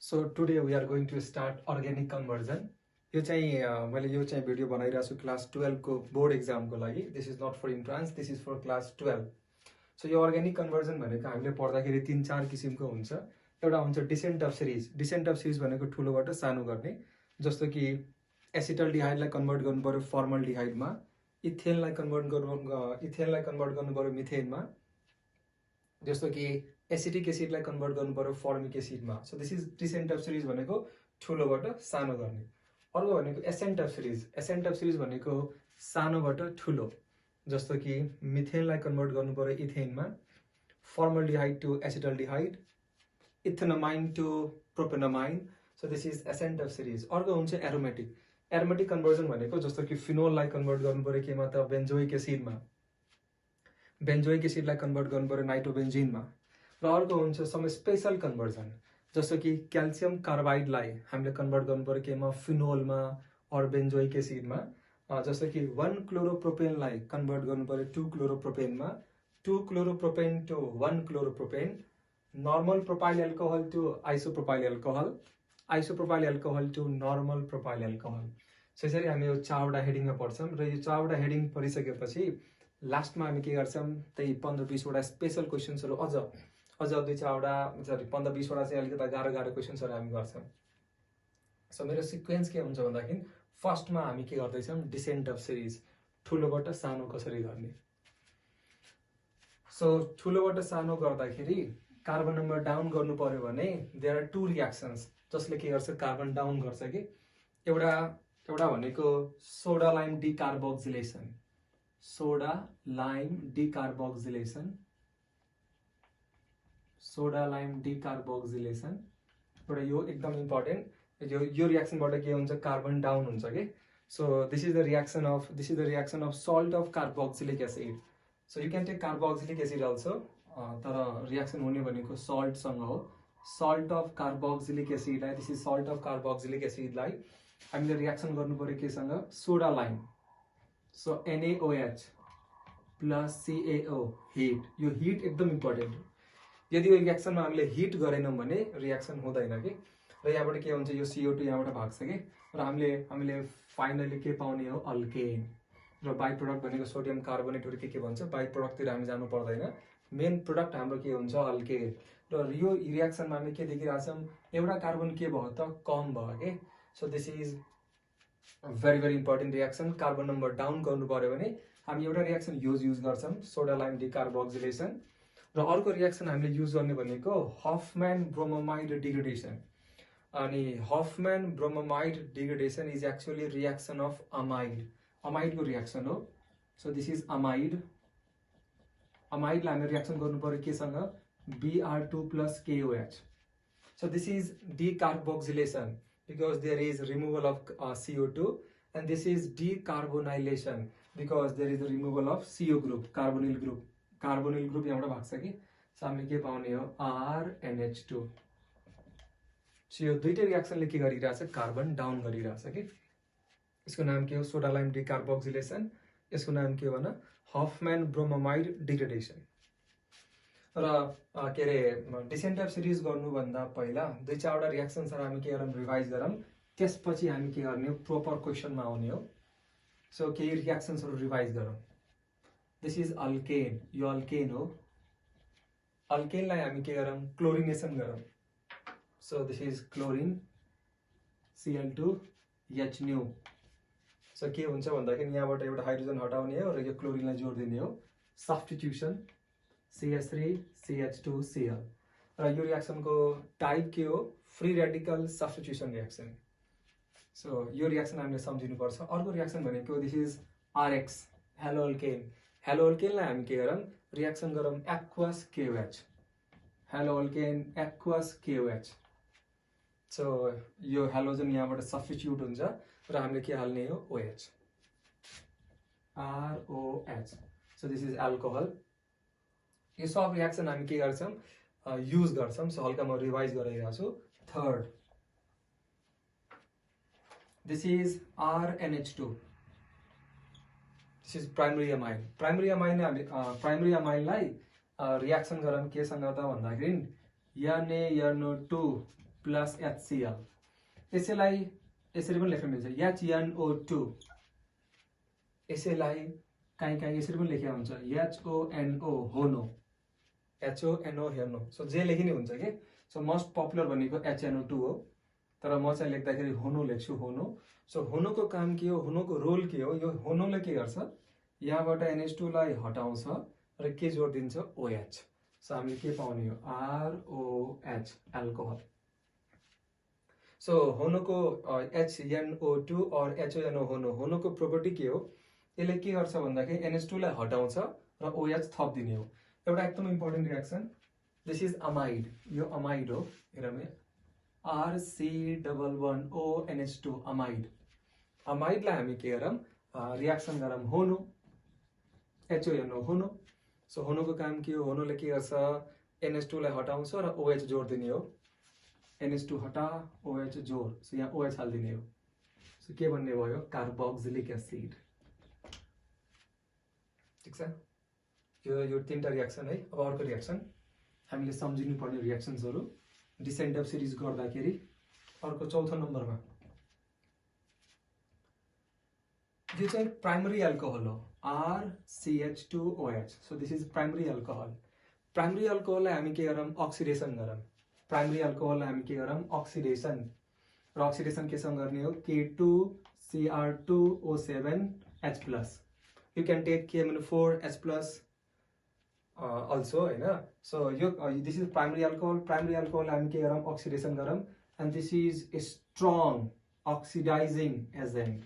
So today we are going to start organic conversion. यो चाहिँ मैले यो चाहिँ भिडियो बनाइरहेको छु क्लास 12 को बोर्ड एक्जाम को लागि. This is not for entrance, this is for class 12. So यो अर्ग्यानिक कन्भर्जन भनेको हामीले पढ्दाखेरि 3-4 किसिमको हुन्छ. एउटा हुन्छ descent of series. Descent of series भनेको ठुलोबाट सानो गर्ने, जस्तो कि एसिटल्डिहाइडलाई कन्भर्ट गर्नु पर्यो फर्मल्डिहाइडमा, इथेनलाई कन्भर्ट गर्नु पर्यो मिथेनमा, जस्तो कि एसिटिक एसिडलाई कन्भर्ट गर्नु पर्यो फर्मिक एसिडमा. So this is descent of series भनेको ठुलोबाट सानो गर्ने. अर्को भनेको ascent of series. Ascent of series भनेको सानोबाट ठुलो, जस्तो कि मिथेनलाई कन्भर्ट गर्नु पर्यो इथेनमा, formaldehyde to acetaldehyde, ethanamine to propanamine. So this is ascent of series. अर्को हुन्छ एरोमेटिक. एरोमेटिक कन्भर्जन भनेको जस्तो कि फिनोललाई कन्भर्ट गर्नु पर्यो केमा त बेन्जोइक एसिडमा, बेन्जोइक एसिडलाई कन्भर्ट गर्नु पर्यो नाइट्रोबेन्जिनमा. र अर्को हुन्छ सम स्पेशल कन्भर्जन, जस्तो कि क्याल्सियम कार्बाइडलाई हामीले कन्भर्ट गर्नु पर्यो केमा फिनोलमा अर बेन्जोइक एसिडमा. जस्तो कि 1 क्लोरोप्रोपेनलाई कन्भर्ट गर्नु पर्यो 2 क्लोरोप्रोपेनमा, 2 chloropropane to 1 chloropropane, normal propyl alcohol to isopropyl alcohol, isopropyl alcohol to normal propyl alcohol. So यसरी हामी यो 4वटा हेडिङमा पढ्छौँ. र यो 4वटा हेडिङ पढिसकेपछि लास्टमा हामी के गर्छौँ, त्यही 15-20वटा स्पेशल क्वेसन्सहरू अझ 2-4वटा 15-20वटा चाहिँ अलिकति गाह्रो क्वेसन्सहरू हामी गर्छौँ. सो मेरो सिक्वेन्स के हुन्छ भन्दाखेरि फर्स्टमा हामी के गर्दैछौँ, डिसेन्ट अफ सिरिज, ठुलोबाट सानो कसरी गर्ने. सो ठुलोबाट सानो गर्दाखेरि कार्बन नम्बर डाउन गर्नु पर्यो भने देयर आर 2 रियाक्सन्स जसले के गर्छ, कार्बन डाउन गर्छ कि. एउटा भनेको soda lime decarboxylation, soda lime decarboxylation, soda lime डिकार्बोक्सिलेसन. एउटा यो एकदम इम्पोर्टेन्ट. यो रियाक्सनबाट के हुन्छ, कार्बन डाउन हुन्छ कि. So this is the reaction of salt of carboxylic acid. So you can take carboxylic acid also, तर रियाक्सन हुने भनेको सल्टसँग हो. सल्ट अफ कार्बोक्सिलिक एसिडलाई, this is salt of carboxylic एसिडलाई हामीले रियाक्सन गर्नु पर्यो केसँग, soda lime. So NaOH plus CaO, heat. यो हिट एकदम इम्पोर्टेन्ट हो. यदि यो रियाक्सनमा हामीले हिट गरेनौँ भने रियाक्सन हुँदैन कि. र यहाँबाट के हुन्छ, यो CO2 यहाँबाट भाग्छ कि. र हामीले फाइनली के पाउने हो, अल्केन. र बाई प्रोडक्ट भनेको सोडियम कार्बोनेटहरू के भन्छ, बाई प्रोडक्टतिर हामी जानु पर्दैन. मेन प्रोडक्ट हाम्रो के हुन्छ, अल्केन. र यो रियाक्सनमा हामी के देखिरहेछौँ, एउटा कार्बन के भयो त, कम भयो कि. So this is very very important reaction. Carbon number down गर्नु पर्यो भने हामी एउटा रियाक्सन युज गर्छौँ, सोडा लाइम डिकार्बोक्सिलेसन. र अर्को रियाक्सन हामीले युज गर्ने भनेको हफम्यान ब्रोमोमाइड डिग्रेडेसन. अनि Hofmann bromamide degradation is actually reaction of amide. अमाइडको रियाक्सन हो. So this is amide. अमाइडलाई हामीले रियाक्सन गर्नु पर्यो केसँग, Br2 plus KOH. So this is decarboxylation because there is removal of CO2, and this is decarbonylation because there is the removal of CO group, carbonyl group. Carbonyl group यहाँबाट भाग्छ कि. So हामीले के पाउने हो, RNH2. सो यो दुईटै रियाक्सनले के गरिरहेछ, कार्बन डाउन गरिरहेछ कि. यसको नाम के हो, सोडा लाइम डिकार्बोक्सिलेसन. यसको नाम के हो भन, हफम्यान ब्रोमोमाइड डिग्रेडेसन. र के अरे डिसेन्ट अफ सिरिज गर्नुभन्दा पहिला 2-4वटा रियाक्सन्सहरू हामी के गरौँ, रिभाइज गरौँ. त्यसपछि हामी के गर्ने हो, प्रोपर क्वेसनमा आउने हो. सो केही रियाक्सन्सहरू रिभाइज गरौँ. This is alkane. यो अल्केन हो. अल्केनलाई हामी के गरौँ, क्लोरिनेसन गरौँ. So this is chlorine, Cl2H. So के हुन्छ भन्दाखेरि यहाँबाट एउटा हाइड्रोजन हटाउने हो र यो क्लोरिनलाई जोडिदिने हो. Substitution CH3CH2Cl. र यो रियाक्सनको टाइप के हो, free radical substitution reaction. So यो रियाक्सन हामीले सम्झिनुपर्छ. अर्को रियाक्सन भनेको this is RX, halo alkane. Halo अल्केनलाई हामी के गरौँ, रियाक्सन गरौँ aqueous KOH. Halo alkane aqueous KOH. So यो हेलोजन यहाँबाट सब्स्टिट्युट हुन्छ र हामीले के हाल्ने हो, OH, ROH. So this is alcohol. यो सब रियाक्सन हामी के गर्छौँ, युज गर्छौँ. सो हल्का म रिभाइज गरिरहेको छु. Third, this is RNH2. This is primary amine. Primary अमाइनलाई रियाक्सन गरौँ केसँग त भन्दाखेरि NaNO2 प्लस HCl। यसैलाई यसरी पनि लेख्न मिल्छ HNO2। यसैलाई कहीँ कहीँ यसरी पनि लेखेको हुन्छ HONO होनो, HONO हेर्नु। सो जे लेखिने हुन्छ के। सो मोस्ट पपुलर भनेको HNO2 हो, तर म चाहिँ लेख्दाखेरि होनो लेख्छु, होनो। सो होनोको काम के हो, होनोको रोल के हो, यो होनोले के गर्छ, यहाँबाट NH2 लाई हटाउँछ र के जोड दिन्छ, OH। सो हामीले के पाउने हो, ROH एल्कोहल। सो होनोको HNO2 और HONO होनो, होनोको प्रोपर्टी के हो, यसले के गर्छ भन्दाखेरि NH2 लाई हटाउँछ र OH थप दिने हो। एउटा एकदम important reaction, this is amide. यो अमाइड हो, हेरौँ RC11ONH2 अमाइड। अमाइडलाई हामी के गरौँ, रिएक्सन गरौँ होनो, HONO होनो। सो होनोको काम के हो, होनोले के गर्छ, NH2 लाई हटाउँछ र OH जोड दिने हो। NH2 हटा, OH जोड, सो यहाँ OH हालिदिने हो। सो के भन्ने भयो, कार्बोक्सिलिक एसिड। ठिक छ, यो तीनटा रिएक्सन है। अब अर्को रिएक्सन हामीले सम्झिनु पर्ने रिएक्सन्सहरू डिसेन्ट अफ सिरिज गर्दाखेरि अर्को चौथो नम्बरमा यो चाहिँ प्राइमरी एल्कोहल हो, RCH2OH। So this is primary alcohol. Primary एल्कोहललाई हामी के गरौँ, अक्सिडेसन गरौँ। प्राइमरी एल्कोहललाई हामी के गरौँ, अक्सिडेसन। र अक्सिडेसन केसँग गर्ने हो, K2Cr2O7H+। You can take KMnO4H+ also हैन। सो यो this is primary alcohol. Primary alcohol हामी के गरौँ, अक्सिडेसन गरौँ। And this is a strong oxidising agent,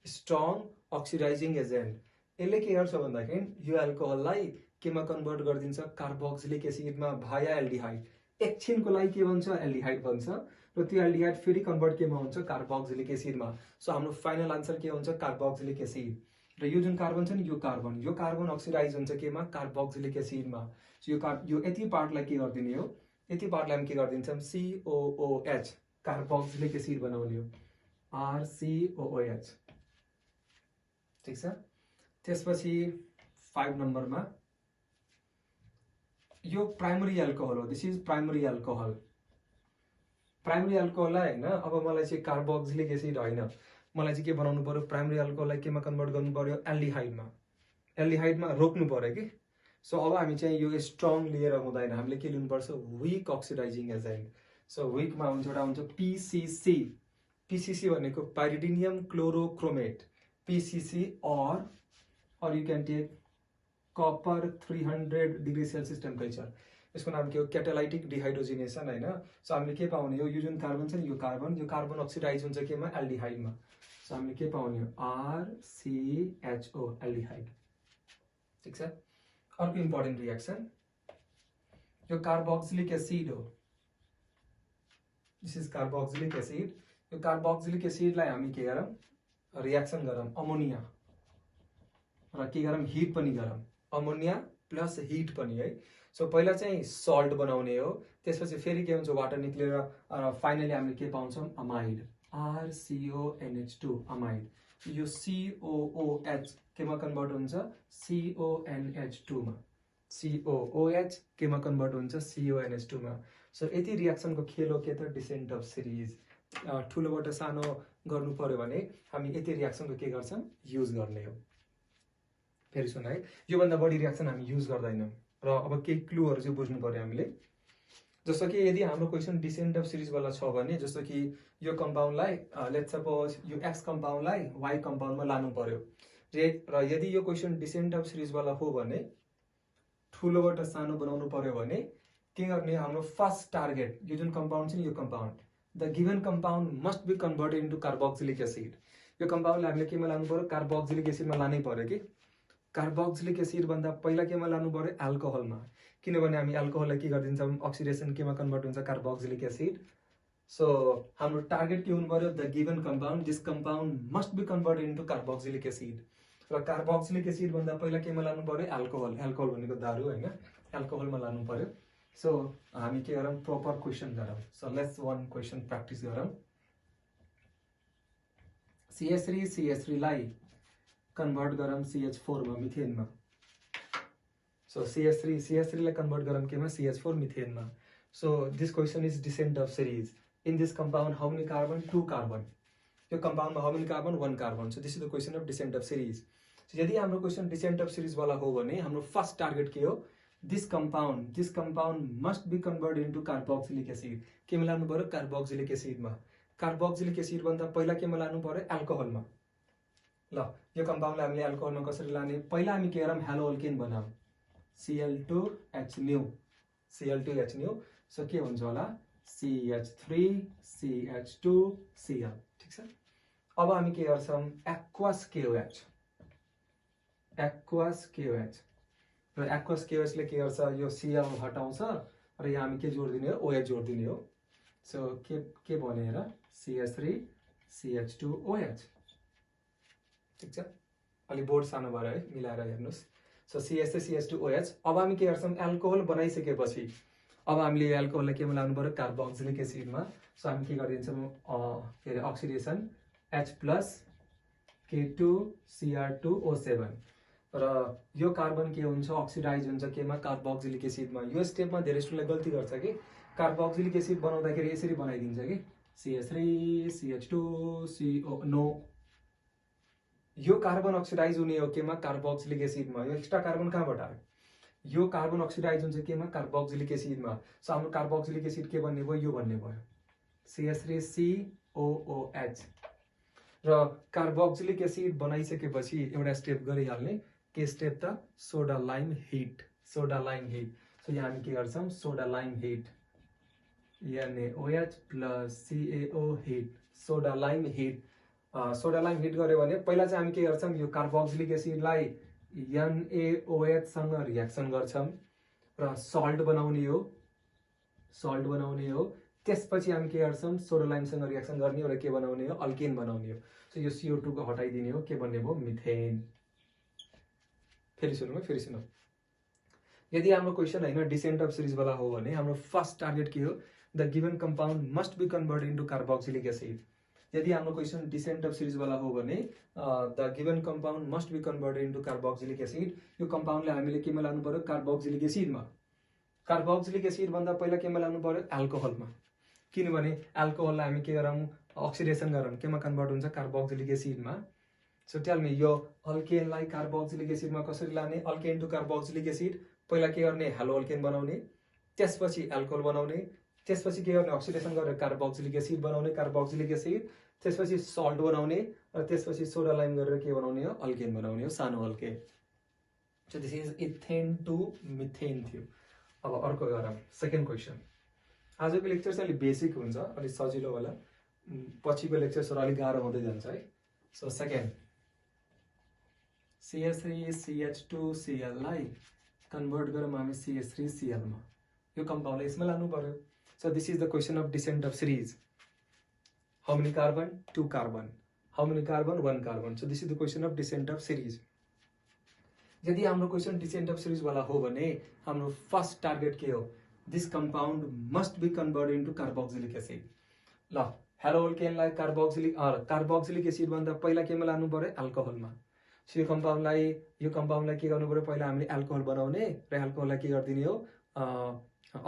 strong oxidising agent. यसले के गर्छ भन्दाखेरि यो एल्कोहललाई केमा कन्भर्ट गरिदिन्छ, कार्बोक्सिलिक एसिडमा भाया एल्डिहाइड। एकछिनको लागि के भन्छ, एल्डिहाइड भन्छ, र त्यो एल्डिहाइड फेरि कन्भर्ट केमा हुन्छ, कार्बोक्सिलिक एसिडमा। सो हाम्रो फाइनल आन्सर के हुन्छ, कार्बोक्सिलिक एसिड। र यो जुन कार्बन छ नि, यो कार्बन अक्सिडाइज हुन्छ केमा, कार्बोक्सिलिक एसिडमा। सो यो यति पार्टलाई के गरिदिने हो, यति पार्टलाई हामी के गरिदिन्छौँ, COOH, कार्बोक्सिलिक एसिड बनाउने हो, RCOOH। ठिक छ। त्यसपछि 5 नम्बरमा यो प्राइमरी एल्कोहल हो, this is primary alcohol. Primary एल्कोहललाई हैन, अब मलाई चाहिँ कार्बोक्सिलिक एसिड हैन, मलाई चाहिँ के बनाउनु पर्यो, प्राइमरी एल्कोहललाई केमा कन्भर्ट गर्नु पर्यो, एल्डिहाइडमा। एल्डिहाइडमा रोक्नु पर्यो कि। सो अब हामी चाहिँ यो स्ट्रङ लिएर हुँदैन, हामीले के लिनुपर्छ, विक अक्सिडाइजिङ एजेन्ट। सो विकमा हुन्छ, एउटा हुन्छ PCC। PCC भनेको pyridinium chlorochromate, PCC, or you can take copper 300 degree Celsius temperature. यसको नाम के हो, क्याटालाइटिक डिहाइड्रोजिनेसन हैन। सो हामीले के पाउने हो, यो जुन कार्बन छ नि, यो कार्बन अक्सिडाइज हुन्छ केमा, एल्डिहाइडमा। सो हामीले के पाउने हो, RCHO एल्डिहाइड। ठिक छ। अर्को इम्पोर्टेन्ट रिएक्सन, यो कार्बोक्सिलिक एसिड हो, दिस इज कार्बोक्सिलिक एसिड। यो कार्बोक्सिलिक एसिडलाई हामी के गरौँ, रिएक्सन गरौँ, अमोनिया, र के गरौँ, हिट पनि गरौँ, अमोनिया प्लस हिट पनि है। सो पहिला चाहिँ सल्ट बनाउने हो, त्यसपछि फेरि के हुन्छ, वाटर निक्लेर फाइनली हामीले के पाउँछौँ, अमाइड, RCONH2 अमाइड। यो COOH केमा कन्भर्ट हुन्छ, CONH2 मा। COOH केमा कन्भर्ट हुन्छ, CONH2 मा। सो यति रिएक्सनको खेल हो के त, डिसेन्ट अफ सिरिज। ठुलोबाट सानो गर्नु पर्यो भने हामी यति रिएक्सनको के गर्छौँ, युज गर्ने हो। फेरि सुन है, योभन्दा बढी रिएक्सन हामी युज गर्दैनौँ। र अब केही क्लुहरू चाहिँ बुझ्नु पर्यो हामीले। जस्तो कि यदि हाम्रो क्वेसन डिसेन्ट अफ सिरिजवाला छ भने, जस्तो कि यो कम्पाउन्डलाई लेट्स सपोज यो X कम्पाउन्डलाई Y कम्पाउन्डमा लानु पर्यो, र यदि यो क्वेसन डिसेन्ट अफ सिरिजवाला हो भने ठुलोबाट सानो बनाउनु पर्यो भने के गर्ने, हाम्रो फर्स्ट टार्गेट यो जुन कम्पाउन्ड छ नि, यो compound, the given compound must be converted into carboxylic acid. यो कम्पाउन्डलाई हामीले केमा लानु पर्यो, कार्बोक्सिलिक एसिडमा लानै पर्यो कि। कार्बोक्सिलिक एसिड भन्दा पहिला केमा लानु पर्यो, एल्कोहलमा, किनभने हामी एल्कोहललाई के गरिदिन्छौँ, अक्सिडेसन केमा कन्भर्ट हुन्छ, कार्बोक्सिलिक एसिड। सो हाम्रो टार्गेट के हुनु पर्यो, the given compound, this compound must be converted into carboxylic acid. र कार्बोक्सिलिक एसिड भन्दा पहिला केमा लानु पर्यो, एल्कोहल। एल्कोहल भनेको दारू हैन, एल्कोहलमा लानु पर्यो। सो हामी के गरौँ, प्रपर क्वेसन गरौँ। So let's one question practice गरौँ। CH3 लाई कन्भर्ट गरौँ CH4 मा, मिथेनमा। सो CH3 लाई कन्भर्ट गरौँ केमा, CH4 मिथेनमा। So this question is descent of series. In this compound how many carbon 2 carbon यो कम्पाउन्डमा how many carbon 1 carbon so this is the question of descent of series यदि हाम्रो question descent of series वाला हो भने हाम्रो first target के हो this compound must be convert into carboxylic acid केमा लानु पर्यो कार्बोक्सिलिक एसिडमा कार्बोक्सिलिक एसिड भन्दा पहिला केमा लानु पर्यो एल्कोहलमा ल यो कम्पाउन्डलाई हामीले एल्कोहलमा कसरी लाने पहिला हामी के गरौँ हेलो अल्केन बनाऊ Cl2H सो के हुन्छ होला CH3 CH2 Cl ठीक छ अब हामी के गर्छौं aqueous KOH र aqueous KOH ले के गर्छ यो Cl हटाउँछ र यहाँ हामी के जोड्दिने हो OH जोड्दिने हो सो के बनेर CH3 CH2 OH ठीक छ अलि बोर्ड सानो भएर है मिलाएर हेर्नुस् सो CH3 CH2 OH अब हामी के गर्छौं एल्कोहल बनाइसकेपछि अब हामीले एल्कोहललाई केमा लानु पर्यो कार्बोक्सिलिक एसिडमा सो हामी के गर्दिन्छौं के रे अक्सिडेसन H+ K2Cr2O7 र यो कार्बन के हुन्छ अक्सिडाइज हुन्छ केमा कार्बोक्सिलिक एसिडमा यो स्टेपमा धेरै स्टुडेन्टले गल्ती गर्छ कि कार्बोक्सिलिक एसिड बनाउँदाखेरि यसरी बनाइदिन्छ कि CH3 CH2 CO नो यो कार्बन अक्सिडाइज हुने हो केमा कार्बोक्सिलिक एसिडमा यो एक्स्ट्रा कार्बन कहाँबाट आयो यो कार्बन अक्सिडाइज हुन्छ केमा कार्बोक्सिलिक एसिडमा सो हाम्रो कार्बोक्सिलिक एसिड के बन्ने भयो यो बन्ने भयो CH3COOH र कार्बोक्सिलिक एसिड बनाइसकेपछि एउटा स्टेप गरिहाल्ने के स्टेप त सोडा लाइम हिट सो यहाँ हामी के गर्छौं soda lime heat NaOH + CaO heat soda lime heat गर्यो भने पहिला चाहिँ हामी के गर्छौं यो कार्बोक्सिलिक एसिडलाई NaOH सँग रिएक्सन गर्छौं र सल्ट बनाउने हो त्यसपछि हामी के गर्छौं सोडा लाइम सँग रिएक्सन गर्ने हो र के बनाउने हो अल्केन बनाउने हो सो यो CO2 को हटाइदिने हो के बन्ने भयो मिथेन फेरि सुनौ यदि हाम्रो क्वेशन हैन डिसेन्ट अफ सिरिज वाला हो भने हाम्रो फर्स्ट टार्गेट के हो the given compound must be converted into carboxylic acid यदि हाम्रो क्वेशन डिसेन्ट अफ सिरिज वाला हो भने the given compound must be converted into carboxylic acid यो कम्पाउन्डलाई हामीले केमा लानु पर्यो कार्बोक्सिलिक एसिड भन्दा पहिला केमा लानु पर्यो एल्कोहलमा किनभने एल्कोहललाई हामी के गरौँ अक्सिडेसन गरौँ केमा कन्भर्ट हुन्छ कार्बोक्सिलिक एसिडमा सो टेल मी यो अल्केनलाई कार्बोक्सिलिक एसिडमा कसरी लाने अल्केन टु कार्बोक्सिलिक एसिड पहिला के गर्ने हेलो अल्केन बनाउने त्यसपछि एल्कोहल बनाउने त्यसपछि के गर्ने अक्सिडेसन गरेर कार्बोक्सिलिक एसिड बनाउने कार्बोक्सिलिक एसिड त्यसपछि सल्ट बनाउने र त्यसपछि सोडा लाइम गरेर के बनाउने हो अल्केन बनाउने हो सानो alkane so this is ethane to methane थियो अब अर्को गरौँ सेकेन्ड क्वेसन आजको लेक्चर चाहिँ अलि बेसिक हुन्छ अलि सजिलो होला पछिको लेक्चरहरु अलि गाह्रो हुँदै जान्छ है सो सेकेन्ड CH3CH2Cl लाई कन्भर्ट गरौँ हामी CH3Cl मा यो कम्पाउन्डलाई यसमा लानु पर्यो so this is the question of descent of series how many carbon 2 carbon how many carbon 1 carbon so this is the question of descent of series यदि हाम्रो क्वेसन डिसेन्ट अफ सिरिज वाला हो भने हाम्रो फर्स्ट टार्गेट के हो this compound must be converted into carboxylic acid ल हेलो अल्केनलाई कार्बोक्सिलिक एसिड भन्दा पहिला केमा लानु पर्यो एल्कोहलमा सो यो कम्पाउन्डलाई के गर्नु पर्यो पहिला हामीले एल्कोहल बनाउने र एल्कोहललाई के गर्दिने हो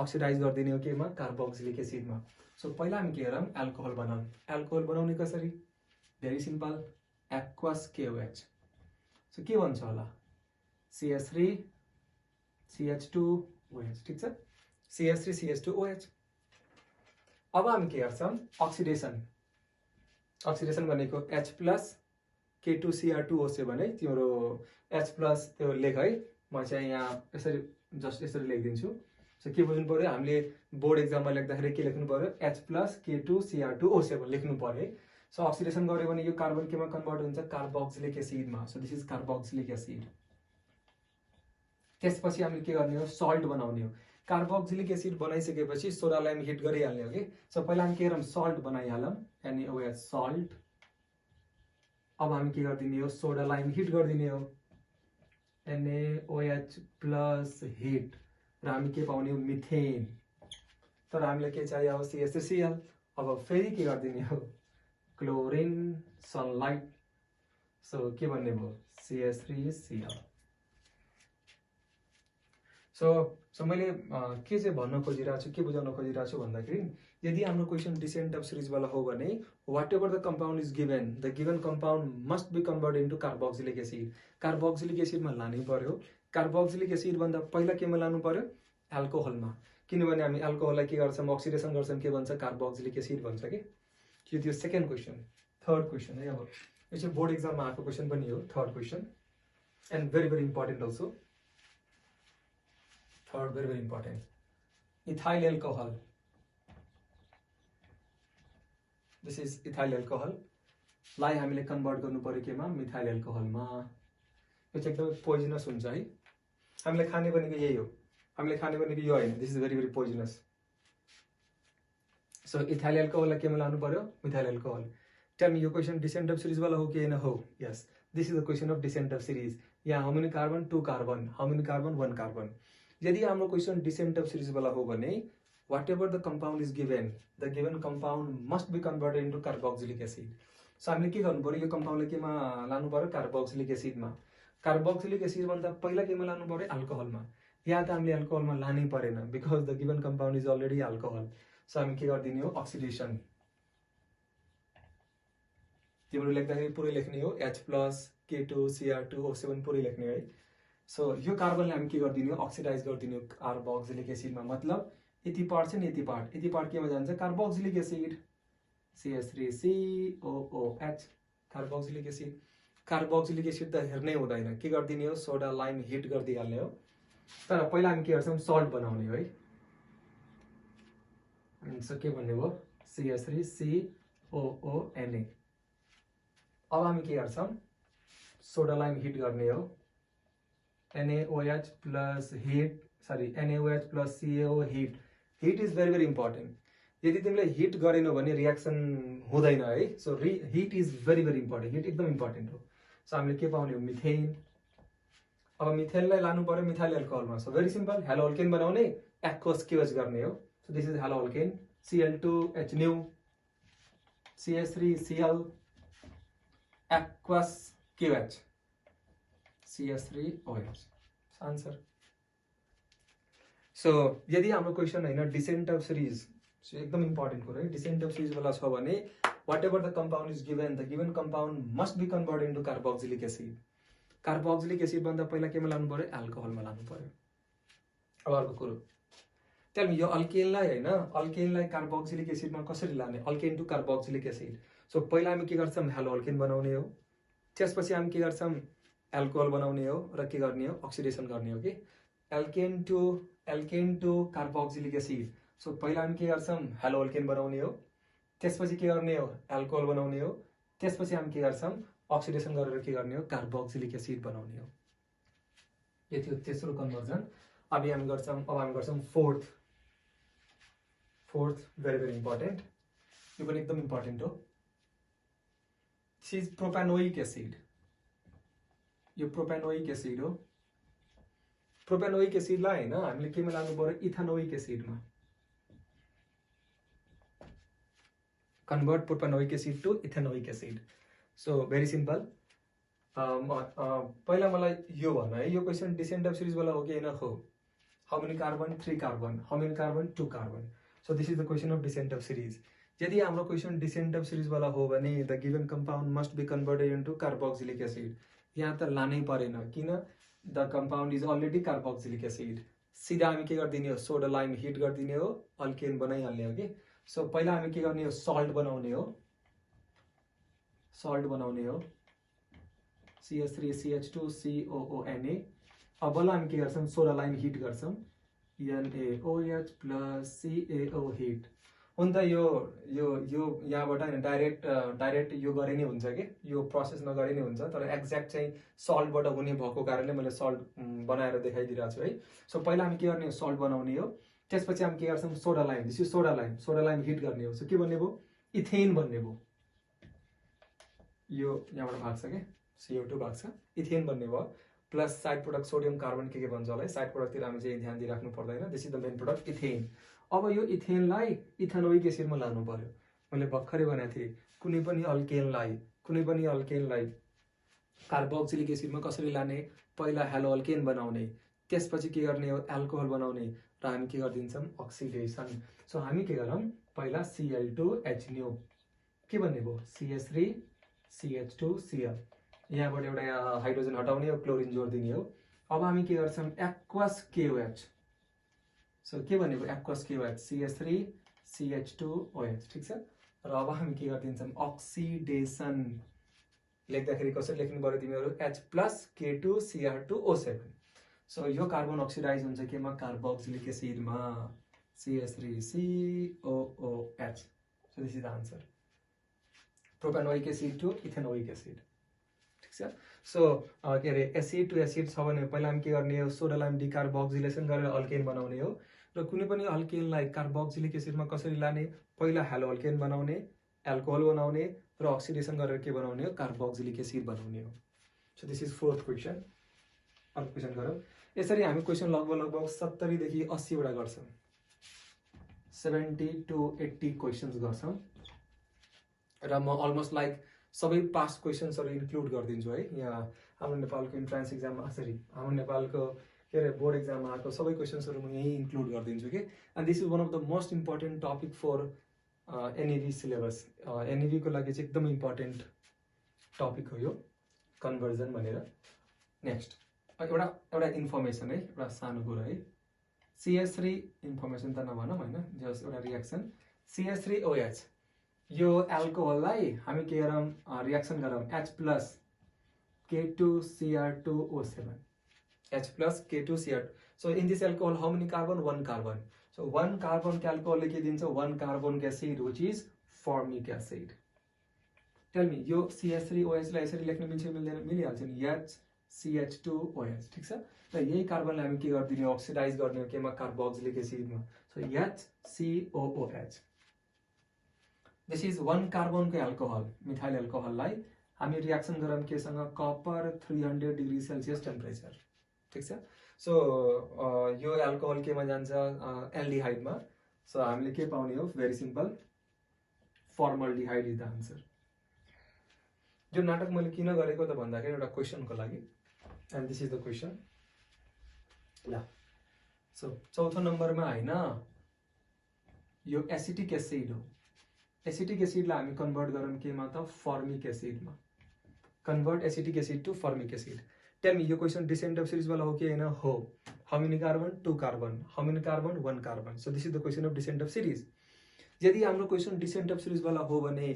अक्सिडाइज गर्दिने हो केमा कार्बोक्सिलिक एसिडमा सो पहिला हामी के गरौँ एल्कोहल बनाउने कसरी very simple aqueous KOH so के भन्छ होला CH3 CH2 OH ठीक छ CH3 CH2 OH अब हामी के गर्छौं अक्सिडेसन भनेको H+ K2Cr2O7 है तिम्रो H+ त्यो लेख है म चाहिँ यहाँ यसरी लेखिदिन्छु सो के बुझ्नु पर्यो हामीले बोर्ड एक्जाममा लेख्दाखेरि के लेख्नु पर्यो H+ K2Cr2O7 लेख्नु पर्यो है सो अक्सिडेसन गर्यो भने यो कार्बन केमा कन्भर्ट हुन्छ कार्बोक्सिलिक एसिडमा so this is carboxylic acid त्यसपछि हामीले के गर्ने हो सल्ट बनाउने हो कार्बोक्सिलिक एसिड बनाइसकेपछि सोडा लाइम हिट गरिहाल्ने हो कि सो पहिला हामी के गरौँ सल्ट बनाइहालौँ NaOH सल्ट अब हामी के गर्दिने हो सोडा लाइम हिट गर्दिने हो NaOH+ हिट र हामी के पाउने हो मिथेन तर हामीलाई के चाहियो अब CH3Cl अब फेरि के गर्दिने हो क्लोरिन सनलाइट सो के भन्ने भयो CH3Cl सो मैले के चाहिँ भन्न खोजिरहेको छु, के बुझाउन खोजिरहेको छु भन्दाखेरि यदि हाम्रो क्वेसन डिसेन्ट अफ सिरिजवाला हो भने whatever the compound is given, the given compound must be converted into carboxylic acid. Carboxylic एसिडमा लानै पर्यो। कार्बोक्सिलिक एसिडभन्दा पहिला केमा लानु पर्यो? एल्कोहलमा, किनभने हामी एल्कोहललाई के गर्छौँ? अक्सिडेसन गर्छौँ, के भन्छ? कार्बोक्सिलिक एसिड भन्छ कि त्यो सेकेन्ड क्वेसन। थर्ड क्वेसन है, अब यो चाहिँ बोर्ड एक्जाममा आएको क्वेसन पनि हो, third question, and very very important also. Third, very very important. Ethyl alcohol. This is ethyl alcohol. लाई हामीले कन्भर्ट गर्नु पर्यो केमा? मिथाइल एल्कोहलमा। यो चाहिँ एकदमै पोइजनस हुन्छ है। हामीले खाने भनेको यही हो, हामीले खाने भनेको यो होइन। This is very very poisonous. So ethyl एल्कोहललाई केमा लानु पर्यो? Methyl alcohol. टेल मी, यो क्वेसन डिसेन्ट अफ सिरिज वाला हो कि होइन? हो। Yes, this is the question of descent of series. यहाँ how many carbon? 2 carbon. How many carbon? 1 carbon. यदि हाम्रो क्वेसन डिसेन्ट अफ सिरिज वाला हो भने whatever the compound is given, the given compound must be converted into carboxylic acid. So हामीले के गर्नु पर्यो? यो कम्पाउन्डलाई केमा लानु पर्यो? कार्बोक्सिलिक एसिडमा। कार्बोक्सिलिक एसिडभन्दा पहिला केमा लानु पर्यो? एल्कोहलमा। यहाँ त हामीले एल्कोहलमा लानै परेन, because the given compound is already alcohol. So हामी के गरिदिने हो? अक्सिडेसन। तिम्रो लेख्दाखेरि पुरै लेख्ने हो, H+K2Cr2O7 पुरै लेख्ने है। सो यो कार्बनलाई हामी के गरिदिने हो? अक्सिडाइज गरिदिने हो कार्बोक्सिलिक एसिडमा। मतलब यति पार्ट छ नि, यति पार्ट केमा जान्छ? Carboxylic acid, CH3COOH, carboxylic acid. Carboxylic acid त हेर्नै हुँदैन, के गरिदिने हो? सोडा लाइम हिट गरिदिइहाल्ने हो। तर पहिला हामी के गर्छौँ? सल्ट बनाउने हो है। सो के भन्ने भयो? CH3COONA। अब हामी के गर्छौँ? सोडा लाइम हिट गर्ने हो। NaOH plus heat, NaOH plus CaO heat. Heat is very very important. यदि तिमीले हिट गरेनौ भने रियाक्सन हुँदैन है। So heat is very very important. Heat एकदम इम्पोर्टेन्ट हो। सो हामीले के पाउने हो? मिथेन। अब मिथेनलाई लानु पर्यो मिथाइल एल्कोहलमा। So very simple, halo alkane बनाउने, एक्वस क्युएच गर्ने हो। So this is halo alkane, Cl2H न्यू, CH3Cl, एक्वस क्युएच, CH3OH। आन्सर। सो यदि हाम्रो क्वेसन होइन डिसेन्ट अफ सिरिज, एकदम इम्पोर्टेन्ट कुरो है, डिसेन्ट अफ सिरिज वाला छ भने whatever the compound is given, the given compound must be converted into carboxylic acid. Carboxylic एसिडभन्दा पहिला केमा लानु पर्यो? एल्कोहलमा लानु पर्यो। अब अर्को कुरो, त्यहाँदेखि यो अल्केनलाई होइन, अल्केनलाई कार्बोक्सिलिक एसिडमा कसरी लाने? Alkane to carboxylic acid. So पहिला हामी के गर्छौँ? हेलो अल्केन बनाउने हो। त्यसपछि हामी के गर्छौँ? एल्कोहल बनाउने हो र के गर्ने हो? अक्सिडेसन गर्ने हो कि alkene to carboxylic acid. So पहिला हामी के गर्छौँ? हेलो अल्केन बनाउने हो। त्यसपछि के गर्ने हो? एल्कोहल बनाउने हो। त्यसपछि हामी के गर्छौँ? अक्सिडेसन गरेर के गर्ने हो? कार्बोक्सिलिक एसिड बनाउने हो। यो थियो तेस्रो कन्भर्जन। अब हामी गर्छौँ फोर्थ भेरी भेरी इम्पोर्टेन्ट। यो पनि एकदम इम्पोर्टेन्ट हो। This is propanoic acid. यो प्रोपेनोइक एसिड हो। प्रोपेनोइक एसिडलाई होइन हामीले केमा लानु पर्यो? इथेनोइक एसिडमा। Convert propanoic acid to ethanoic acid. So very simple. पहिला मलाई यो भन है, यो क्वेसन डिसेन्ट अफ सिरिज वाला हो कि होइन? हो। How many carbon? 3 carbon. How many carbon? 2 carbon. So this is the question of descent of series. यदि हाम्रो क्वेसन डिसेन्ट अफ सिरिज वाला हो भने the given compound must be converted into carboxylic acid. यहाँ त लानै परेन, किन? The compound is already carboxylic acid. सिधा हामी के गरिदिने हो? सोडा लाइम हिट गरिदिने हो, अल्केन बनाइहाल्ने हो कि। सो पहिला हामी के गर्ने हो? सल्ट बनाउने हो। CH3CH2COONA। अब बल्ल हामी के गर्छौँ? सोडा लाइम हिट गर्छौँ, NaOH plus CaO हिट। हुन त यो यहाँबाट होइन डाइरेक्ट यो गरे नै हुन्छ कि, यो प्रोसेस नगरे नै हुन्छ। तर एक्ज्याक्ट चाहिँ सल्टबाट हुने भएको कारणले मैले सल्ट बनाएर देखाइदिरहेको छु है। सो पहिला हामी के गर्ने हो? सल्ट बनाउने हो। त्यसपछि हामी के गर्छौँ? Soda Lime. This is soda lime hit गर्ने हो। सो के भन्ने भयो? इथेन भन्ने भयो। यो यहाँबाट भाग्छ कि, CO2 भाग्छ, इथेन भन्ने भयो। Plus side product sodium carbon के भन्छ होला है, साइड प्रोडक्टतिर हामी चाहिँ ध्यान दिइराख्नु पर्दैन। This is the main product ethane. अब यो इथेनलाई इथेनोइक एसिडमा लानु पर्यो। मैले भर्खरै भनेको थिएँ, कुनै पनि अल्केनलाई कार्बोक्सिलिक एसिडमा कसरी लाने? पहिला हेलो अल्केन बनाउने, त्यसपछि के गर्ने हो एल्कोहल बनाउने र हामी के गरिदिन्छौँ अक्सिडेसन सो हामी के गरौँ पहिला Cl2H के भन्ने भयो CH3 CH2Cl यहाँबाट एउटा हाइड्रोजन हटाउने हो क्लोरिन जोडिदिने हो अब हामी के गर्छौँ एक्वस KOH सो के भनेको एक्वस KOH CH3 CH2OH ठीक छ र अब हामी के गरिदिन्छौँ अक्सिडेसन लेख्दाखेरि कसरी लेख्नु पर्यो तिमीहरू H+K2Cr2O7 सो यो कार्बन अक्सिडाइज हुन्छ केमा कार्बोक्सिलिक एसिडमा CH3COOH so this is the answer propanoic acid to ethanoic acid ठीक छ सो के अरे एसिड टु एसिड छ भने पहिला हामी के गर्ने हो सोडालाई डिकार्बोक्सिलेसन गरेर अल्केन बनाउने हो र कुनै पनि अल्केनलाई कार्बोक्सिलिक एसिडमा कसरी लाने पहिला हेलो अल्केन बनाउने एल्कोहल बनाउने र अक्सिडेसन गरेर के बनाउने हो कार्बोक्सिलिक एसिड बनाउने हो so this is fourth question अर्को क्वेसन गरौँ यसरी हामी क्वेसन लगभग 70 देखि 80 वटा गर्छौँ 70 to 80 क्वेसन्स गर्छौँ र म अलमोस्ट लाइक सबै पास्ट क्वेसन्सहरू इन्क्लुड गरिदिन्छु है यहाँ हाम्रो नेपालको इन्ट्रान्स एक्जाममा हाम्रो नेपालको के अरे बोर्ड एक्जाममा आएको सबै क्वेसन्सहरू म यहीँ इन्क्लुड गरिदिन्छु कि and this is one of the most important topic for NEB syllabus एनइभीको लागि चाहिँ एकदम इम्पोर्टेन्ट टपिक हो यो कन्भर्जन भनेर नेक्स्ट एउटा इन्फर्मेसन है एउटा सानो कुरा है CH3 इन्फर्मेसन त नभनौँ होइन जस्ट एउटा रियाक्सन CH3OH यो एल्कोहललाई हामी के गरौँ रियाक्सन गरौँ H+K2Cr2O7 H+K2Cr2 so in this alcohol how many carbon 1 carbon so 1 carbon के alcohol के दिन्छ 1 carbon acid which is formic acid tell me यो CH3OH लाई यसरी लेख्न मिल्छ मिल्दैन मिलिहाल्छ नि HCH2OH ठीक छ र यही कार्बनलाई हामी के गर्दिने अक्सिडाइज गर्ने हो केमा कार्बोक्सिलिक एसिडमा so HCOOH this is 1 carbon को एल्कोहल मिथाइल एल्कोहललाई हामी रियाक्सन गरौँ केसँग कपर 300 डिग्री सेल्सियस टेम्परेचर ठीक छ सो यो एल्कोहल केमा जान्छ एल्डिहाइडमा सो हामीले के पाउने हो very simple formaldehyde is the answer यो नाटक मैले किन गरेको त भन्दाखेरि एउटा क्वेसनको लागि and this is the question ल सो चौथो नम्बरमा हैन यो एसिटिक एसिड हो एसिटिक एसिडलाई हामी कन्भर्ट गरौँ केमा त फर्मिक एसिडमा convert acetic acid to formic acid tell me यो क्वेसन डिसेंट अफ सीरीज वाला हो कि हैन हो how many carbon 2 carbon how many carbon 1 carbon so this is the question of descent of series यदि हाम्रो क्वेसन डिसेंट अफ सीरीज वाला हो भने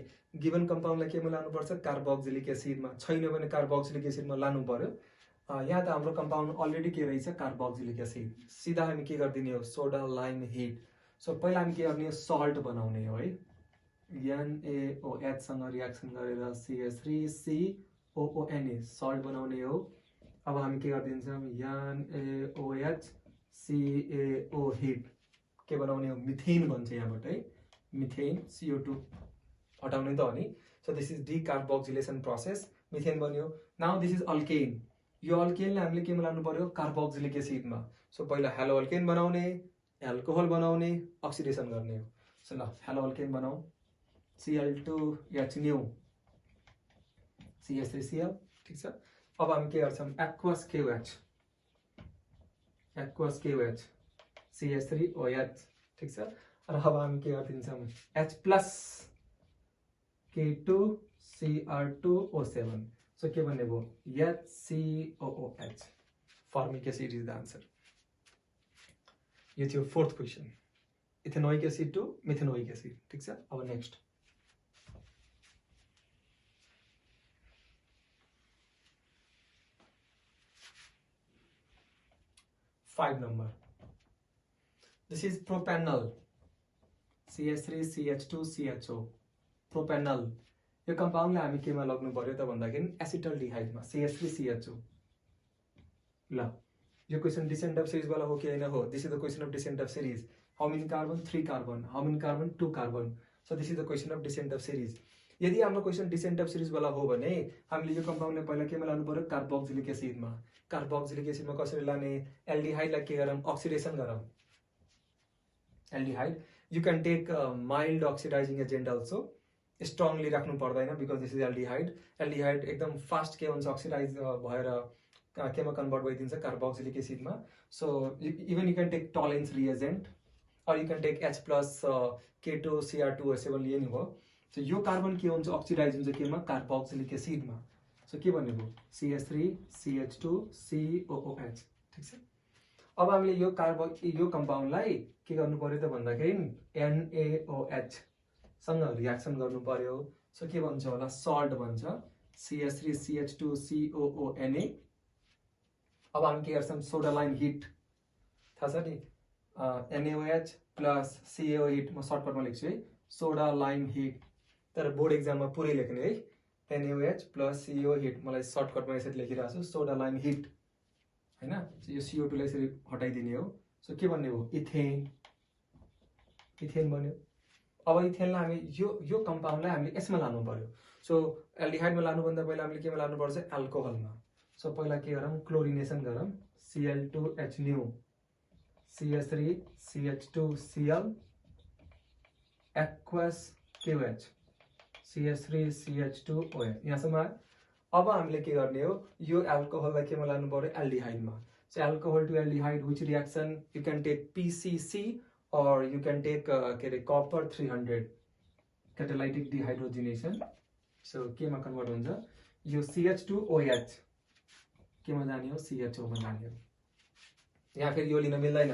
गिवन कम्पाउन्डलाई केमा लानु पर्छ कार्बोक्सिलिक एसिडमा छैन भने कार्बोक्सिलिक एसिडमा लानु पर्यो यहाँ त हाम्रो कम्पाउन्ड अलरेडी के रहेछ कार्बोक्सिलिक एसिड सीधा हामी के गर्दिने हो सोडा लाइम हिट सो पहिला हामी के गर्ने हो सल्ट बनाउने हो है NaOH सँग रियाक्सन गरेर CH3COONA सल्ट बनाउने हो अब हामी के गर्दिन्छौँ NaOH CaO हिट के बनाउने हो मिथेन भन्छ यहाँबाट है मिथेन CO2 हटाउने त हो नि so this is decarboxylation process methane बन्यो नाउ दिस इज अल्केन यो अल्केनलाई हामीले केमा लानु पर्यो कार्बोक्सिलिक एसिडमा सो पहिला हेलो अल्केन बनाउने एल्कोहल बनाउने अक्सिडेसन गर्ने हो सो ल हेलो अल्केन बनाऊ Cl2H CH3Cl ठीक छ अब हामी के गर्छौँ एक्वस KOH CH3OH ठीक छ र अब हामी के गर्दिन्छौँ H+K2Cr2O7 सो के भन्ने भयो HCOOH formic acid is the answer यो थियो fourth question ethanoic acid to methanoic acid ठीक छ अब next 5 number. This is propanol. CH3CH2CHO. Propanol. यो कम्पाउन्डलाई हामी केमा लाग्नु पर्यो त भन्दाखेरि एसिटल्डिहाइडमा CH3CHO. ल यो क्वेशन डिसेंट अफ सीरीज वाला हो कि हैन हो this is the question of descent of series how many carbon 3 carbon how many carbon 2 carbon so this is the question of descent of series यदि हाम्रो क्वेशन डिसेंट अफ सीरीज वाला हो भने हामीले यो कम्पाउन्डलाई पहिला केमा लानु पर्यो कार्बोक्सिलिक एसिडमा कसरी लाने एल्डिहाइडलाई के गरौँ अक्सिडेसन गरौँ aldehyde you can take mild oxidizing agent also strongly राख्नु पर्दैन बिकज दिस इज एल्डिहाइड एकदम फास्ट के हुन्छ अक्सिडाइज भएर केमा कन्भर्ट भइदिन्छ कार्बोक्सिलिक एसिडमा so even you can take Tollens reagent or you can take H plus K2Cr2O7 लिए नि भयो सो यो कार्बन के हुन्छ अक्सिडाइज हुन्छ केमा कार्बोक्सिलिक एसिडमा सो के भन्ने भयो CH3CH2COOH ठीक छ अब हामीले यो कम्पाउन्डलाई के गर्नु पर्यो त भन्दाखेरि NaOH सँग रियाक्सन गर्नु पर्यो सो के भन्छ होला सल्ट भन्छ CH3CH2COONA अब हामी के गर्छौं सोडा लाइम हिट थाहा छ नि NaOH प्लस CaO हिट म सर्टकटमा लेख्छु है सोडा लाइम हिट तर बोर्ड एक्जाममा पुरै लेख्ने है NaOH प्लस CaO हिट मलाई सर्टकटमा यसरी लेखिरहेको छु सोडा लाइम हिट हैन यो CO2 लाई यसरी हटाइदिने हो सो के भन्ने हो इथेन बन्यो अब इथेनलाई हामी यो कम्पाउन्डलाई हामीले यसमा लानु पर्यो सो एल्डिहाइडमा लानुभन्दा पहिला हामीले केमा लानु पर्छ एल्कोहलमा सो पहिला के गरौँ क्लोरिनेसन गरौँ Cl2H new CH3CH2Cl aqueous KOH CH3CH2OH यहाँसम्म अब हामीले के गर्ने हो यो एल्कोहललाई केमा लानु पर्यो एल्डिहाइडमा सो alcohol to aldehyde which reaction you can take PCC or you can take copper 300 catalytic dehydrogenation so केमा कन्भर्ट हुन्छ यो CH2OH केमा जाने हो CHO मा जाने हो यहाँ फेरि यो लिन मिल्दैन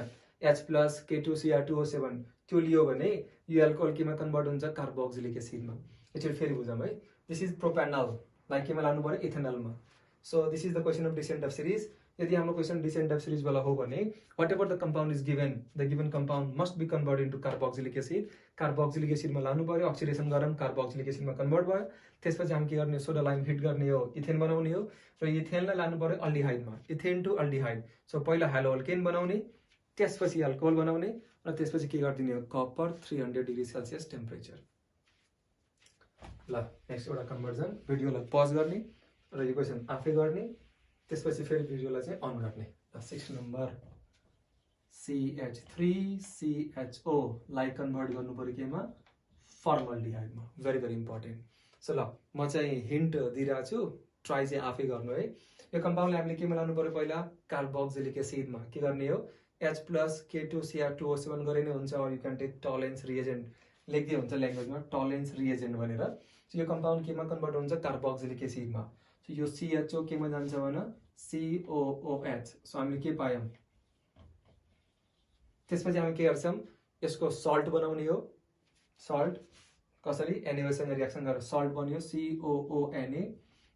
H plus K2Cr2O7 त्यो लियो भने यो एल्कोहल केमा कन्भर्ट हुन्छ कार्बोक्सिलिक एसिडमा यसरी फेरि बुझौँ है दिस इज प्रोपेनल लाइक केमा लानु पर्यो इथेनलमा so this is the question of descent of series यदि हाम्रो क्वेशन डिसेन्ट अफ सिरिज वाला हो भने whatever the compound is given the given compound must be convert into carboxylic एसिडमा लानु पर्यो अक्सिडेसन गरौँ कार्बोक्सिलिक एसिडमा कन्भर्ट भयो त्यसपछि हामी के गर्ने सोडा लाइम हिट गर्ने हो इथेन बनाउने हो र इथेनलाई लानु पर्यो अल्डिहाइडमा इथेन टु अल्डिहाइड सो पहिला हेलो अल्केन बनाउने त्यसपछि अल्कोहल बनाउने र त्यसपछि के गरिदिने हो कपर 300 डिग्री सेल्सियस टेम्परेचर ल नेक्स्ट एउटा कन्भर्जन भिडियोलाई पज गर्ने र यो क्वेशन आफै गर्ने त्यसपछि फेरि भिडियोलाई चाहिँ अन गर्ने 6 नम्बर CH3CHO लाई कन्भर्ट गर्नु पर्यो केमा फर्मल्डिहाइडमा भेरी भेरी इम्पोर्टेन्ट सो ल म चाहिँ हिन्ट दिइरहेको छु ट्राई चाहिँ आफै गर्नु है यो कम्पाउन्डलाई हामीले केमा लानु पर्यो पहिला कार्बोक्सिलिक एसिडमा के गर्ने हो H plus K2Cr2O7 गरे नै हुन्छ और you can take Tollens reagent लेख्दै हुन्छ ल्याङ्ग्वेजमा टलेन्स रिएजेन्ट भनेर सो यो कम्पाउन्ड केमा कन्भर्ट हुन्छ कार्बोक्सिलिक एसिडमा सो यो CHO केमा जान्छ भने COOH सो हामीले के पायौं त्यसपछि हामी के गर्छौं यसको सल्ट बनाउने हो सल्ट कसरी NaOH सँग रिएक्सन गरेर सल्ट बन्यो COONA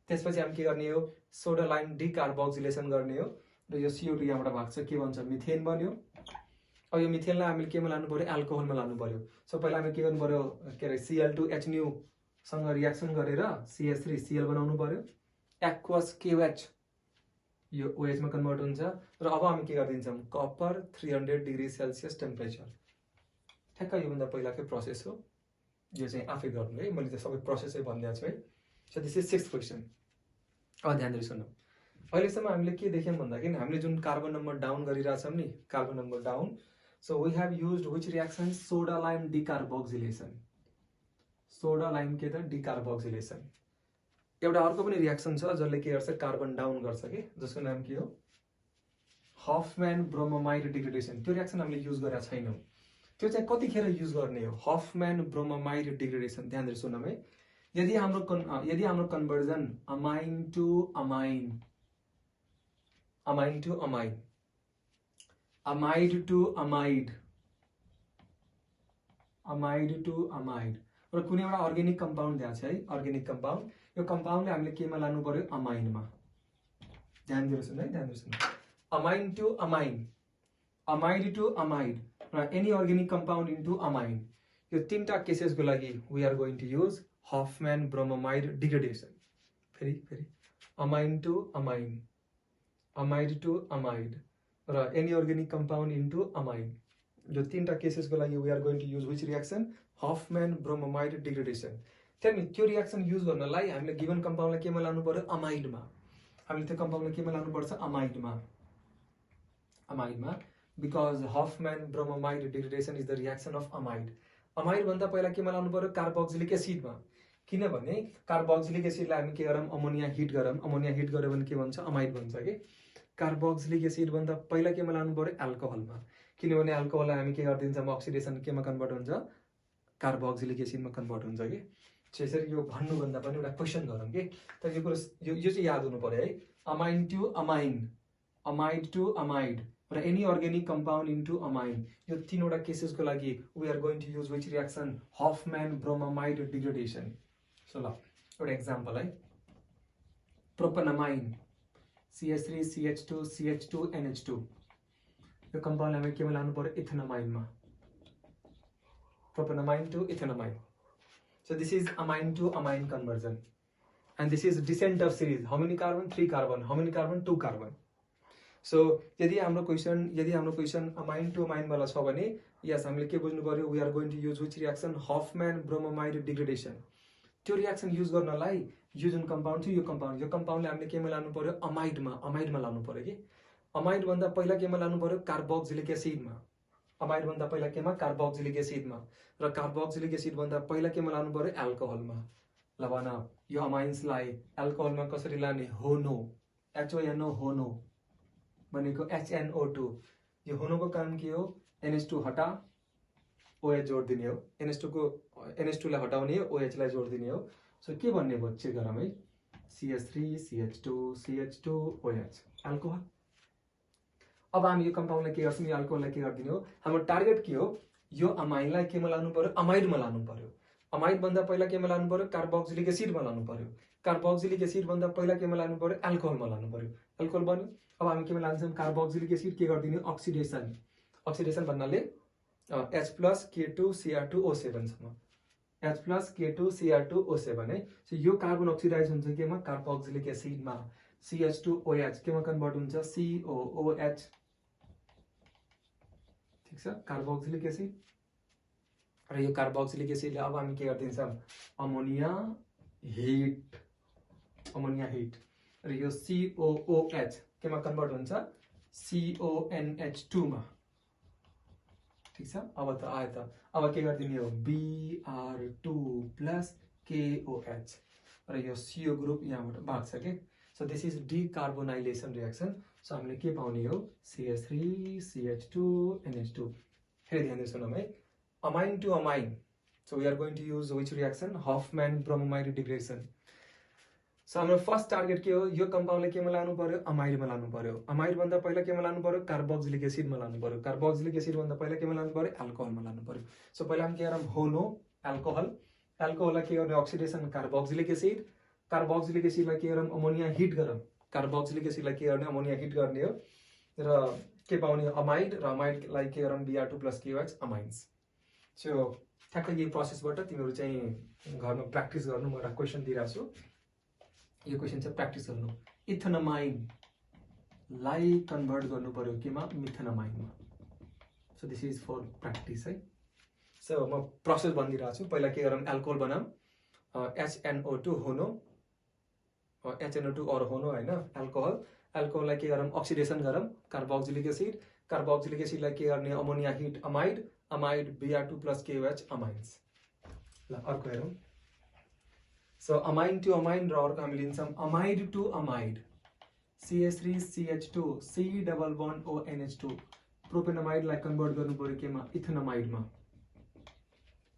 त्यसपछि हामी के गर्ने हो सोडा लाइम डिकार्बोक्सिलेसन गर्ने हो र यो CO2 यहाँबाट भाग्छ के भन्छ मिथेन बन्यो अब यो मिथेनलाई हामीले केमा लानु पर्यो एल्कोहलमा लानु पर्यो सो पहिला हामी के गर्नु पर्यो के रे Cl2H न्यू सँग रिएक्सन गरेर CH3Cl बनाउनु पर्यो aqueous KOH यो OH मा कन्भर्ट हुन्छ र अब हामी के गर्दिन्छौं कपर 300 डिग्री सेल्सियस टेम्परेचर ठ्याक्क यो भन्दा पहिलाकै प्रोसेस हो यो चाहिँ आफै गर्नु है मैले चाहिँ सबै प्रोसेसै भनिदिएको छु है so this is 6th question अब ध्यान दिएर सुन्नु अहिलेसम्म हामीले के देख्यौं भन्दाखेरि हामीले जुन कार्बन नम्बर डाउन गरिरहेछौं नि carbon number down so we have used which reaction soda lime decarboxylation soda lime के त डिकार्बोक्सिलेसन एउटा अर्को पनि रिएक्सन छ जसले के गर्छ कार्बन डाउन गर्छ के जसको नाम के हो हफम्यान ब्रोमोमाइड डिग्रेडेसन त्यो रिएक्सन हामीले युज गरेका छैनौं त्यो चाहिँ कतिखेर युज गर्ने हो हफम्यान ब्रोमोमाइड डिग्रेडेसन ध्यान दिएर सुनौं है यदि हाम्रो conversion amine to amine amide to amide र कुनै एउटा अर्ग्यानिक कम्पाउन्ड दिएको छ है अर्ग्यानिक कम्पाउन्ड यो कम्पाउन्डले हामीले केमा लानु पर्यो अमाइनमा ध्यान दिएर सुन्नु है ध्यान दिएर सुन्नु अमाइन टु अमाइड र any organic compound into amine यो तीनटा केसेसको लागि we are going to use Hofmann bromamide degradation फेरि अमाइन टु अमाइड र any organic compound into amine यो तीनटा केसेसको लागि we are going to use which reaction Hofmann bromamide degradation त्यहाँदेखि त्यो रिएक्सन युज गर्नलाई हामीले गिवन कम्पाउन्डलाई केमा लानु पर्यो अमाइडमा हामीले त्यो कम्पाउन्डलाई केमा लानुपर्छ अमाइडमा because Hofmann bromamide degradation is the reaction of amide भन्दा पहिला केमा लानु पर्यो कार्बोक्सिलिक एसिडमा किनभने कार्बोक्सिलिक एसिडलाई हामी के गरौँ अमोनिया हिट गरौँ भने के भन्छ अमाइड भन्छ के कार्बोक्सिलिक एसिड भन्दा पहिला केमा लानु पर्यो अल्कोहलमा किनभने अल्कोहललाई हामी के गरिदिन्छौँ अक्सिडेसन केमा कन्भर्ट हुन्छ कार्बोक्सिलिक एसिडमा कन्भर्ट हुन्छ के त्यसरी यो भन्नुभन्दा पनि एउटा क्वेसन गरौँ के तर यो कुरो यो चाहिँ याद हुनु पर्यो है amine to amine amide to amide र any organic compound into amine यो तीनवटा केसेसको लागि we are going to use which reaction Hofmann bromamide degradation so ल एउटा एक्जाम्पल है propanamine CH3 CH2 CH2 NH2 यो कम्पाउन्डलाई हामी केमा लानु पर्यो इथेनमाइनमा propanamine to ethanamine so this is amine to amine conversion and this is descent of series how many carbon 3 carbon how many carbon 2 carbon so यदि हाम्रो question amine to amine वाला छ भने यस हामीले के बुझ्नु पर्यो we are going to use which reaction Hofmann bromamide degradation त्यो रियाक्सन युज गर्नलाई यो जुन कम्पाउन्ड छ यो कम्पाउन्डले हामीले केमा लानु पर्यो अमाइडमा लानु पर्यो कि अमाइड भन्दा पहिला केमा लानु पर्यो कार्बोक्सिलिक एसिडमा अमाइड भन्दा पहिला केमा कार्बोक्सिलिक एसिडमा र कार्बोक्सिलिक एसिड भन्दा पहिला केमा लानु पर्यो अल्कोहलमा ल भन यो अमाइन्सलाई अल्कोहलमा कसरी लाने होनो HONO होनो भनेको HNO2 यो होनोको काम के हो NH2 हटा OH जोड दिने हो NH2 लाई हटाउने हो OH लाई जोड दिने हो सो के भन्ने भयो चेक गरौँ है CH3 CH2 CH2 OH alcohol अब हामी यो कम्पाउन्डलाई के गर्छौं यो अल्कोहललाई के गर्दिने हो हाम्रो टार्गेट के हो यो अमाइनलाई केमा लानु पर्यो अमाइडमा लानु पर्यो अमाइड भन्दा पहिला केमा लानु पर्यो कार्बोक्सिलिक एसिडमा लानु पर्यो कार्बोक्सिलिक एसिड भन्दा पहिला केमा लानु पर्यो अल्कोहलमा लानु पर्यो अल्कोहल बन्यो अब हामी केमा लान्छौं कार्बोक्सिलिक एसिड के गर्दिने अक्सिडेसन भन्नाले H plus K2Cr2O7 सम्म H plus K2Cr2O7 है सो यो कार्बन अक्सिडाइज हुन्छ केमा कार्बोक्सिलिक एसिडमा CH2OH केमा कन्भर्ट हुन्छ COOH ठीक छ कार्बोक्सिलिक एसिड र यो कार्बोक्सिलिक एसिडले अब हामी के गर्दिन्छौं अमोनिया हिट र यो COOH केमा कन्भर्ट हुन्छ CONH2 मा ठीक छ अब त आयो त अब के गर्दिने हो Br2 plus KOH र यो CO ग्रुप यहाँबाट भाग्छ के so this is decarbonylation reaction so हामीले के पाउने हो CH3 CH2 NH2 फेरि ध्यान दिएर सुनौं है amine to amine so we are going to use which reaction Hofmann bromamide degradation so हाम्रो फर्स्ट टार्गेट के हो यो कम्पाउन्डलाई केमा लानु पर्यो अमाइडमा लानु पर्यो अमाइड भन्दा पहिला केमा लानु पर्यो कार्बोक्सिलिक एसिडमा लानु पर्यो कार्बोक्सिलिक एसिड भन्दा पहिला केमा लानु पर्यो अल्कोहलमा लानु पर्यो सो पहिला हामी के गरौँ होनो अल्कोहललाई के गर्ने अक्सिडेसन कार्बोक्सिलिक एसिडलाई के गरौँ अमोनिया हिट गरौँ कार्बोक्सिलिक एसिडलाई के गर्ने अमोनिया हिट गर्ने हो र के पाउने अमाइड र अमाइडलाई के गरौँ Br2 plus KOH amines so ठ्याक्कै यही प्रोसेसबाट तिमीहरू चाहिँ घरमा प्र्याक्टिस गर्नु म एउटा क्वेसन दिइरहेको छु यो क्वेसन चाहिँ प्र्याक्टिस गर्नु इथेनमाइन लाई कन्भर्ट गर्नु पर्यो केमा मिथेनमाइनमा so this is for practice है सो म प्रोसेस भनिदिइरहेको छु पहिला के गरौँ अल्कोहल बनाऊ HNO2 होनो HNO2 और होनो हैन अल्कोहललाई के गरौँ अक्सिडेसन गरौँ कार्बोक्सिलिक एसिडलाई के गर्ने ammonia hit amide Br2 plus KOH amines ल अर्को हेरौँ सो अमाइन टु अमाइन र अर्को हामी लिन्छौँ amide to amide CH3 CH2 C double bond ONH2 प्रोपेनामाइडलाई कन्भर्ट गर्नु पर्यो केमा इथेनमाइडमा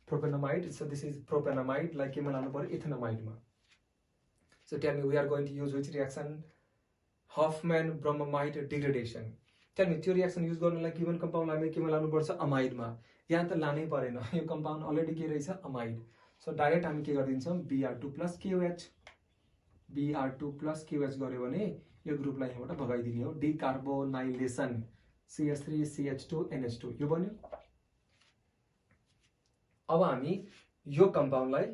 प्रोपेनामाइड सो दिस इज प्रोपेनामाइडलाई केमा लानु पर्यो इथेनमाइडमा so tell me we are going to use which reaction Hofmann bromamide degradation tell me त्यो रियाक्सन युज गर्नलाई गिवन कम्पाउन्डलाई हामी केमा लानुपर्छ अमाइडमा यहाँ त लानै परेन यो कम्पाउन्ड अलरेडी के रहेछ अमाइड सो डाइरेक्ट हामी के गरिदिन्छौँ Br2 plus KOH गर्यो भने यो ग्रुपलाई यहाँबाट भगाइदिने हो डिकार्बोनाइलेसन CH3 CH2 NH2 यो बन्यो अब हामी यो कम्पाउन्डलाई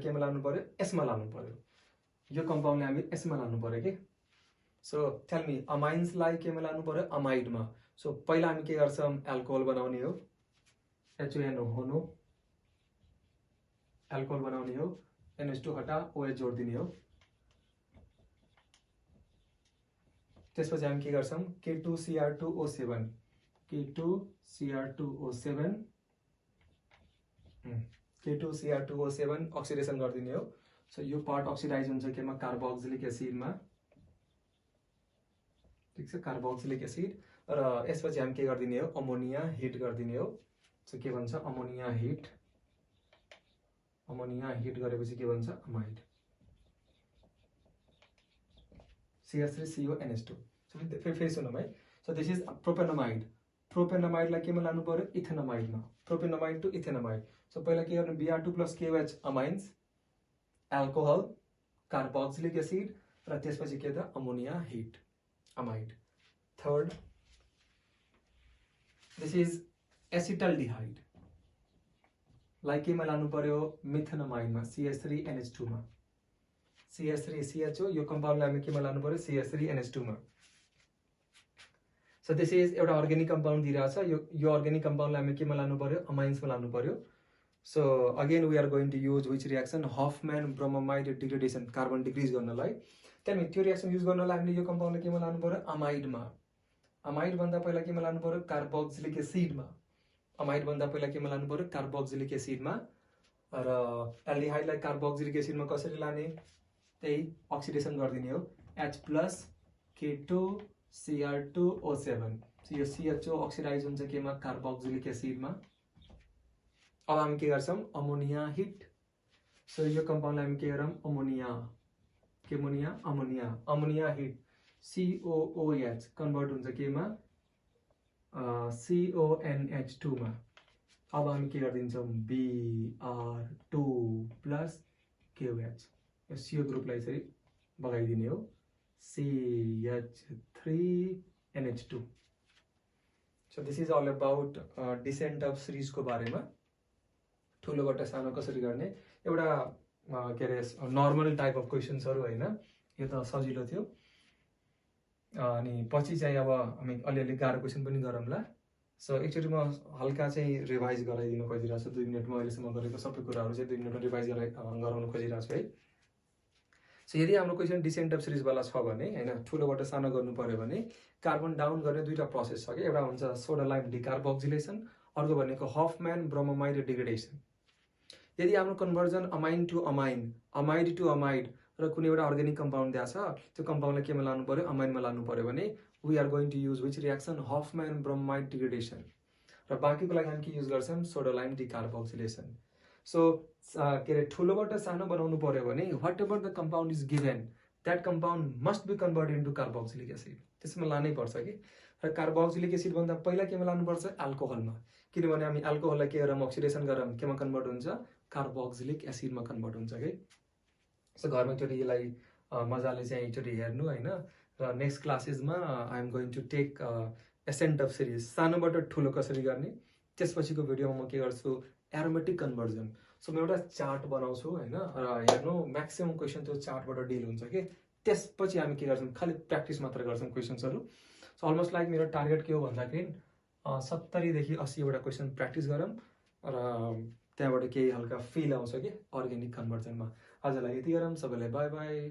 केमा लानु पर्यो यसमा लानु पर्यो यो कम्पाउन्डलाई हामी यसमा लानु पर्यो के सो टेल मी अमाइन्सलाई केमा लानु पर्यो अमाइडमा सो पहिला हामी के गर्छौँ अल्कोहल बनाउने हो HONO होनो अल्कोहल बनाउने हो NH2 हटा OH जोड दिने हो त्यसपछि हामी के गर्छौं K2Cr2O7 K2Cr2O7 K2Cr2O7 अक्सिडेसन गरिदिने हो। सो यो पार्ट अक्सिडाइज हुन्छ केमा कार्बोक्सिलिक एसिडमा, ठीक छ, कार्बोक्सिलिक एसिड। र यसपछि हामी के गरिदिने हो अमोनिया हिट गरिदिने हो। सो के भन्छ अमोनिया हिट, अमोनिया हिट गरेपछि के भन्छ अमाइड, CH3CONH2। सो फेरि सुनौँ है। सो दिस इज प्रोपेनोमाइड, प्रोपेनोमाइडलाई केमा लानु पर्यो इथेनोमाइडमा, प्रोपेनोमाइड टु इथेनोमाइड। सो पहिला के गर्नु Br2 + KOH amines, alcohol, carboxylic acid र त्यसपछि के त ammonia hit amide. Third this is acetaldehyde, like केमा लानु पर्यो मिथेनोमाइडमा, CH3NH2 मा, CH3CHO यो कम्पाउन्डलाई हामी केमा लानु पर्यो CH3NH2 मा। सो दिस इज एउटा अर्ग्यानिक कम्पाउन्ड दिइरहेछ, यो अर्ग्यानिक कम्पाउन्डलाई हामी केमा लानु पर्यो अमाइन्समा लानु पर्यो। So again we are going to use which reaction Hofmann bromamide degradation, carbon decrease गर्नलाई। त्यहाँदेखि त्यो रियाक्सन युज गर्नलाई हामीले यो कम्पाउन्डलाई केमा लानु पर्यो अमाइडमा, अमाइड भन्दा पहिला केमा लानु पर्यो कार्बोक्सिलिक एसिडमा, अमाइड भन्दा पहिला केमा लानु पर्यो कार्बोक्सिलिक एसिडमा। र एल्डिहाइडलाई कार्बोक्सिलिक एसिडमा कसरी लाने, त्यही अक्सिडेसन गरिदिने हो, H+ K2Cr2O7। सो यो CHO अक्सिडाइज हुन्छ केमा कार्बोक्सिलिक एसिडमा। अब हामी के गर्छौँ अमोनिया हिट। सो यो कम्पाउन्डलाई हामी के गरौँ अमोनिया, के ammonia ammonia, ammonia hit COOH convert हुन्छ केमा CONH2 मा। अब हामी के गरिदिन्छौँ Br2 + KOH, यो CO ग्रुपलाई चाहिँ बगाइदिने हो CH3NH2। So this is all about descent of सिरिजको बारेमा, ठुलोबाट सानो कसरी गर्ने, एउटा के अरे नर्मल टाइप अफ क्वेसन्सहरू होइन, यो त सजिलो थियो। अनि पछि चाहिँ अब हामी अलिअलि गाह्रो क्वेसन पनि गरौँला। सो एकचोटि म हल्का चाहिँ रिभाइज गराइदिनु खोजिरहेको छु, 2 मिनटमा अहिलेसम्म गरेको सबै कुराहरू चाहिँ 2 मिनटमा रिभाइज गराउनु खोजिरहेको छु है। सो यदि हाम्रो क्वेसन डिसेन्ट अफ सिरिजवाला छ भने होइन, ठुलोबाट सानो गर्नु पर्यो भने कार्बन डाउन गर्ने दुईवटा प्रोसेस छ कि, एउटा हुन्छ सोडा लाइम डिकार्बोक्सिलेसन, अर्को भनेको हफम्यान ब्रोमोमाइड डिग्रेडेसन। यदि हाम्रो conversion amine to amine, amide to amide र कुनै एउटा अर्ग्यानिक कम्पाउन्ड दिएको छ, त्यो कम्पाउन्डलाई केमा लानु पर्यो अमाइनमा लानु पर्यो भने we are going to use which reaction Hofmann bromamide degradation. र बाँकीको लागि हामी के युज गर्छौँ सोडा लाइम डिकार्बोक्सिलेसन। सो के अरे ठुलोबाट सानो बनाउनु पर्यो भने whatever the compound is given that compound must be converted into carboxylic acid, त्यसमा लानै पर्छ कि। र कार्बोक्सिलिक एसिड भन्दा पहिला केमा लानुपर्छ अल्कोहलमा, किनभने हामी अल्कोहललाई के गरौँ अक्सिडेसन गरौँ केमा कन्भर्ट हुन्छ कार्बोक्सिलिक एसिडमा कन्भर्ट हुन्छ कि। सो घरमा एकचोटि यसलाई मजाले चाहिँ एकचोटि हेर्नु होइन। र नेक्स्ट क्लासेसमा I am going to take ascent of series, सानोबाट ठुलो कसरी गर्ने, त्यसपछिको भिडियोमा म के गर्छु एरोमेटिक कन्भर्जन। सो म एउटा चार्ट बनाउँछु होइन, र हेर्नु म्याक्सिमम् क्वेसन त्यो चार्टबाट डिल हुन्छ कि। त्यसपछि हामी के गर्छौँ खालि प्र्याक्टिस मात्र गर्छौँ क्वेसन्सहरू। सो अलमोस्ट लाइक मेरो टार्गेट के हो भन्दाखेरि 70 देखि 80 वटा क्वेसन प्र्याक्टिस गरौँ र त्यहाँबाट केही हल्का फिल आउँछ कि अर्ग्यानिक कन्भर्जनमा। आजलाई यति गरौँ, सबैलाई बाई बाई।